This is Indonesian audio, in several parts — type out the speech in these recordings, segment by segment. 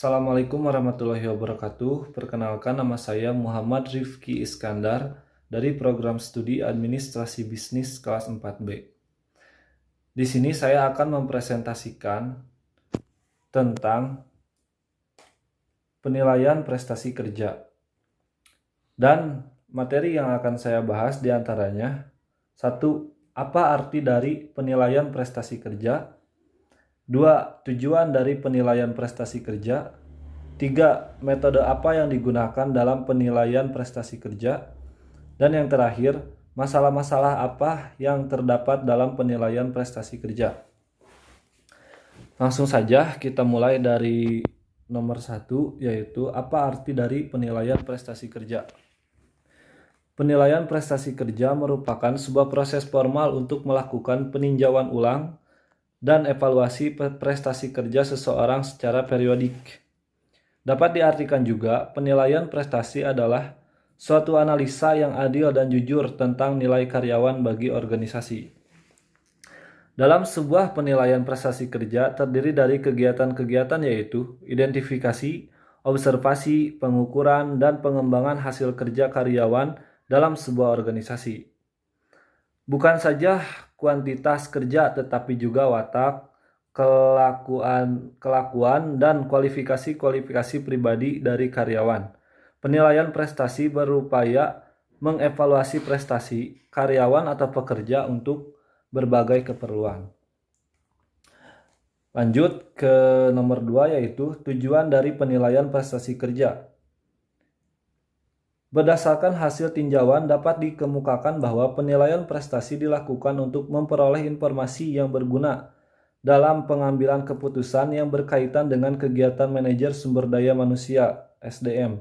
Assalamualaikum warahmatullahi wabarakatuh. Perkenalkan, nama saya Muhammad Rifki Iskandar dari program studi Administrasi Bisnis kelas 4B. Di sini saya akan mempresentasikan tentang penilaian prestasi kerja. Dan materi yang akan saya bahas diantaranya: 1. Apa arti dari penilaian prestasi kerja? 2. Tujuan dari penilaian prestasi kerja. 3. Metode apa yang digunakan dalam penilaian prestasi kerja. Dan yang terakhir, masalah-masalah apa yang terdapat dalam penilaian prestasi kerja. Langsung saja kita mulai dari nomor 1, yaitu apa arti dari penilaian prestasi kerja. Penilaian prestasi kerja merupakan sebuah proses formal untuk melakukan peninjauan ulang dan evaluasi prestasi kerja seseorang secara periodik. Dapat diartikan juga, penilaian prestasi adalah suatu analisa yang adil dan jujur tentang nilai karyawan bagi organisasi. Dalam sebuah penilaian prestasi kerja terdiri dari kegiatan-kegiatan yaitu identifikasi, observasi, pengukuran, dan pengembangan hasil kerja karyawan dalam sebuah organisasi. Bukan saja kuantitas kerja, tetapi juga watak, kelakuan, dan kualifikasi pribadi dari karyawan. Penilaian prestasi berupaya mengevaluasi prestasi karyawan atau pekerja untuk berbagai keperluan. Lanjut ke nomor 2, yaitu tujuan dari penilaian prestasi kerja. Berdasarkan hasil tinjauan dapat dikemukakan bahwa penilaian prestasi dilakukan untuk memperoleh informasi yang berguna dalam pengambilan keputusan yang berkaitan dengan kegiatan manajer sumber daya manusia (SDM).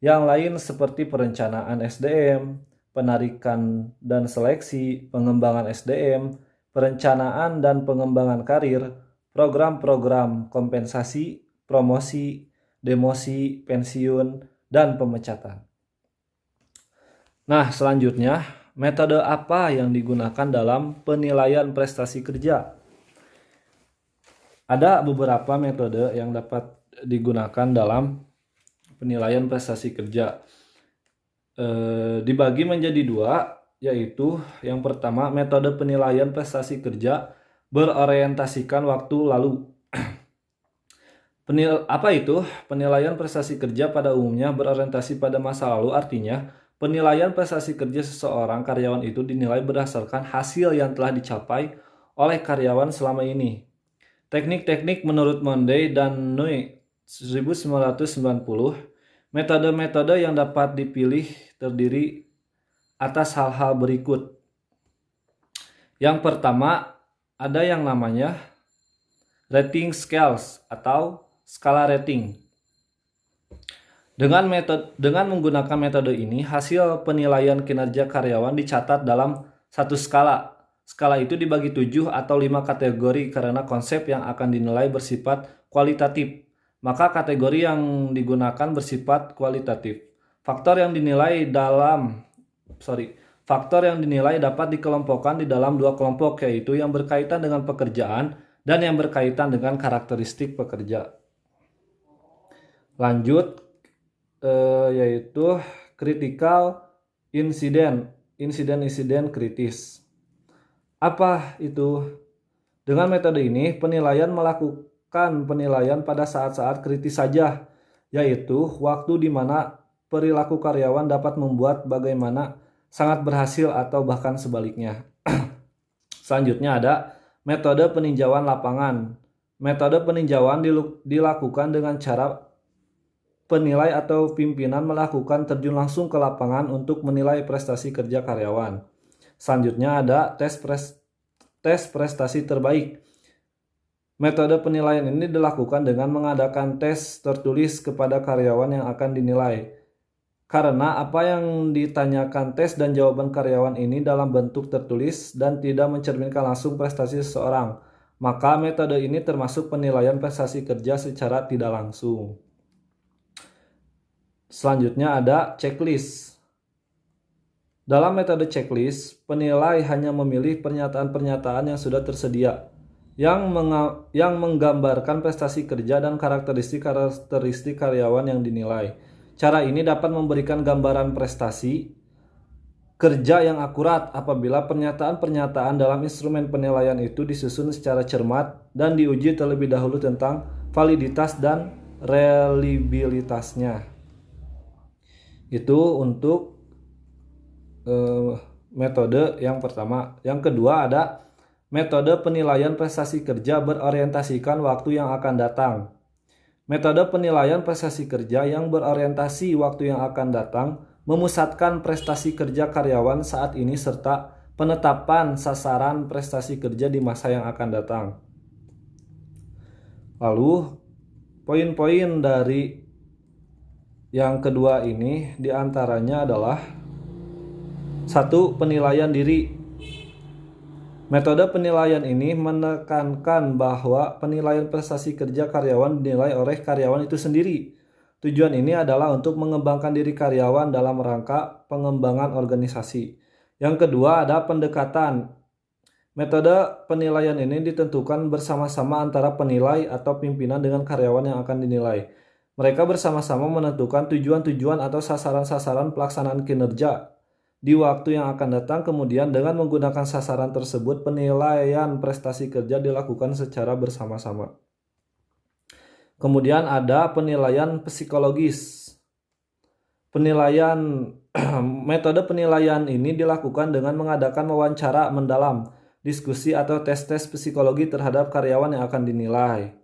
Yang lain seperti perencanaan SDM, penarikan dan seleksi, pengembangan SDM, perencanaan dan pengembangan karir, program-program kompensasi, promosi, demosi, pensiun, dan pemecatan. Nah, selanjutnya, metode apa yang digunakan dalam penilaian prestasi kerja? Ada beberapa metode yang dapat digunakan dalam penilaian prestasi kerja. Dibagi menjadi 2, yaitu yang pertama, metode penilaian prestasi kerja berorientasikan waktu lalu. Apa itu? Penilaian prestasi kerja pada umumnya berorientasi pada masa lalu, artinya penilaian prestasi kerja seseorang karyawan itu dinilai berdasarkan hasil yang telah dicapai oleh karyawan selama ini. Teknik-teknik menurut Monday dan Nui 1990, metode-metode yang dapat dipilih terdiri atas hal-hal berikut. Yang pertama, ada yang namanya rating scales atau skala rating. Dengan menggunakan metode ini, hasil penilaian kinerja karyawan dicatat dalam satu skala. Skala itu dibagi 7 atau 5 kategori karena konsep yang akan dinilai bersifat kualitatif. Maka kategori yang digunakan bersifat kualitatif. Faktor yang dinilai dapat dikelompokkan di dalam 2 kelompok, yaitu yang berkaitan dengan pekerjaan dan yang berkaitan dengan karakteristik pekerja. Lanjut, yaitu critical incident, insiden kritis. Apa itu? Dengan metode ini, melakukan penilaian pada saat-saat kritis saja, yaitu waktu di mana perilaku karyawan dapat membuat bagaimana sangat berhasil atau bahkan sebaliknya. Selanjutnya ada metode peninjauan lapangan. Metode peninjauan dilakukan dengan cara penilai atau pimpinan melakukan terjun langsung ke lapangan untuk menilai prestasi kerja karyawan. Selanjutnya ada tes prestasi terbaik. Metode penilaian ini dilakukan dengan mengadakan tes tertulis kepada karyawan yang akan dinilai. Karena apa yang ditanyakan tes dan jawaban karyawan ini dalam bentuk tertulis dan tidak mencerminkan langsung prestasi seseorang, maka metode ini termasuk penilaian prestasi kerja secara tidak langsung. Selanjutnya ada checklist. Dalam metode checklist, penilai hanya memilih pernyataan-pernyataan yang sudah tersedia. yang menggambarkan prestasi kerja dan karakteristik karyawan yang dinilai. Cara ini dapat memberikan gambaran prestasi kerja yang akurat apabila pernyataan-pernyataan dalam instrumen penilaian itu disusun secara cermat dan diuji terlebih dahulu tentang validitas dan reliabilitasnya. Itu untuk metode yang pertama. Yang kedua ada metode penilaian prestasi kerja berorientasikan waktu yang akan datang. Metode penilaian prestasi kerja yang berorientasi waktu yang akan datang memusatkan prestasi kerja karyawan saat ini serta penetapan sasaran prestasi kerja di masa yang akan datang. Lalu, poin-poin dari yang kedua ini diantaranya adalah 1. Penilaian diri. Metode penilaian ini menekankan bahwa penilaian prestasi kerja karyawan dinilai oleh karyawan itu sendiri. Tujuan ini adalah untuk mengembangkan diri karyawan dalam rangka pengembangan organisasi. Yang kedua ada pendekatan. Metode penilaian ini ditentukan bersama-sama antara penilai atau pimpinan dengan karyawan yang akan dinilai. Mereka bersama-sama menentukan tujuan-tujuan atau sasaran-sasaran pelaksanaan kinerja di waktu yang akan datang. Kemudian dengan menggunakan sasaran tersebut, penilaian prestasi kerja dilakukan secara bersama-sama. Kemudian ada penilaian psikologis. Metode penilaian ini dilakukan dengan mengadakan wawancara mendalam, diskusi atau tes-tes psikologi terhadap karyawan yang akan dinilai.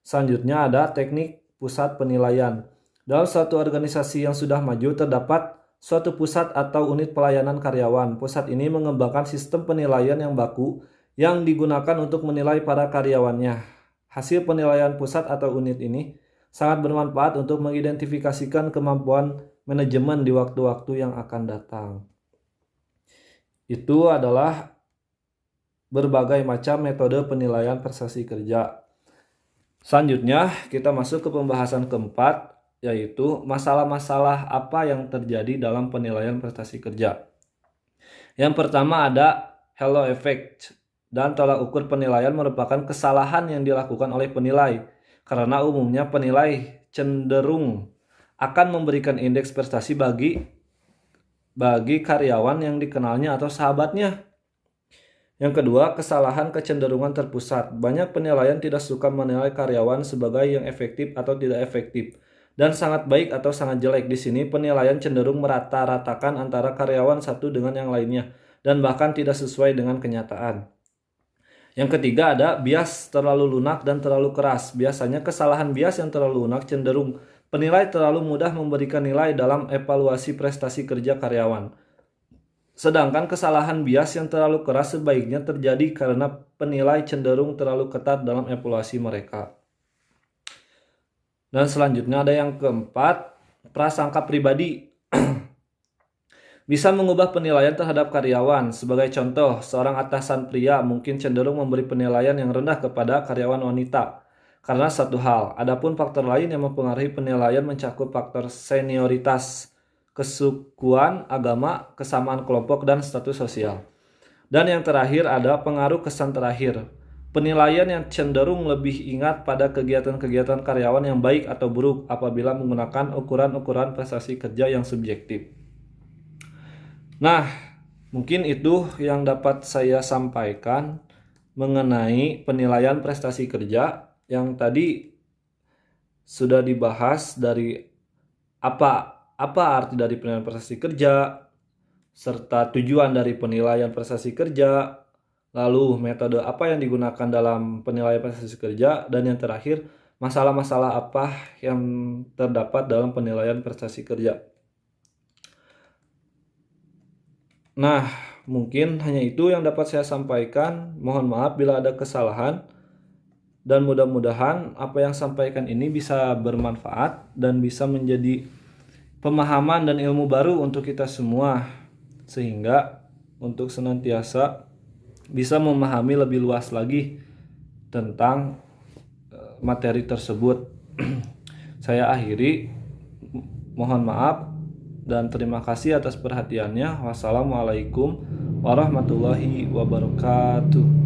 Selanjutnya ada teknik pusat penilaian. Dalam suatu organisasi yang sudah maju terdapat suatu pusat atau unit pelayanan karyawan. Pusat ini mengembangkan sistem penilaian yang baku yang digunakan untuk menilai para karyawannya. Hasil penilaian pusat atau unit ini sangat bermanfaat untuk mengidentifikasikan kemampuan manajemen di waktu-waktu yang akan datang. Itu adalah berbagai macam metode penilaian prestasi kerja. Selanjutnya kita masuk ke pembahasan keempat, yaitu masalah-masalah apa yang terjadi dalam penilaian prestasi kerja. Yang pertama ada halo effect, dan tolak ukur penilaian merupakan kesalahan yang dilakukan oleh penilai, karena umumnya penilai cenderung akan memberikan indeks prestasi bagi karyawan yang dikenalnya atau sahabatnya. Yang kedua, kesalahan kecenderungan terpusat. Banyak penilaian tidak suka menilai karyawan sebagai yang efektif atau tidak efektif, dan sangat baik atau sangat jelek. Di sini penilaian cenderung merata-ratakan antara karyawan satu dengan yang lainnya dan bahkan tidak sesuai dengan kenyataan. Yang ketiga ada bias terlalu lunak dan terlalu keras. Biasanya kesalahan bias yang terlalu lunak cenderung penilai terlalu mudah memberikan nilai dalam evaluasi prestasi kerja karyawan. Sedangkan kesalahan bias yang terlalu keras sebaiknya terjadi karena penilai cenderung terlalu ketat dalam evaluasi mereka. Dan selanjutnya ada yang keempat, prasangka pribadi. Bisa mengubah penilaian terhadap karyawan. Sebagai contoh, seorang atasan pria mungkin cenderung memberi penilaian yang rendah kepada karyawan wanita karena satu hal. Adapun faktor lain yang mempengaruhi penilaian mencakup faktor senioritas, kesukuan, agama, kesamaan kelompok, dan status sosial. Dan yang terakhir ada pengaruh kesan terakhir. Penilaian yang cenderung lebih ingat pada kegiatan-kegiatan karyawan yang baik atau buruk apabila menggunakan ukuran-ukuran prestasi kerja yang subjektif. Nah, mungkin itu yang dapat saya sampaikan mengenai penilaian prestasi kerja yang tadi sudah dibahas dari apa arti dari penilaian prestasi kerja, serta tujuan dari penilaian prestasi kerja, lalu metode apa yang digunakan dalam penilaian prestasi kerja, dan yang terakhir masalah-masalah apa yang terdapat dalam penilaian prestasi kerja. Nah, mungkin hanya itu yang dapat saya sampaikan. Mohon maaf bila ada kesalahan, dan mudah-mudahan apa yang sampaikan ini bisa bermanfaat dan bisa menjadi pemahaman dan ilmu baru untuk kita semua, sehingga untuk senantiasa bisa memahami lebih luas lagi tentang materi tersebut. Saya akhiri, mohon maaf dan terima kasih atas perhatiannya. Wassalamualaikum warahmatullahi wabarakatuh.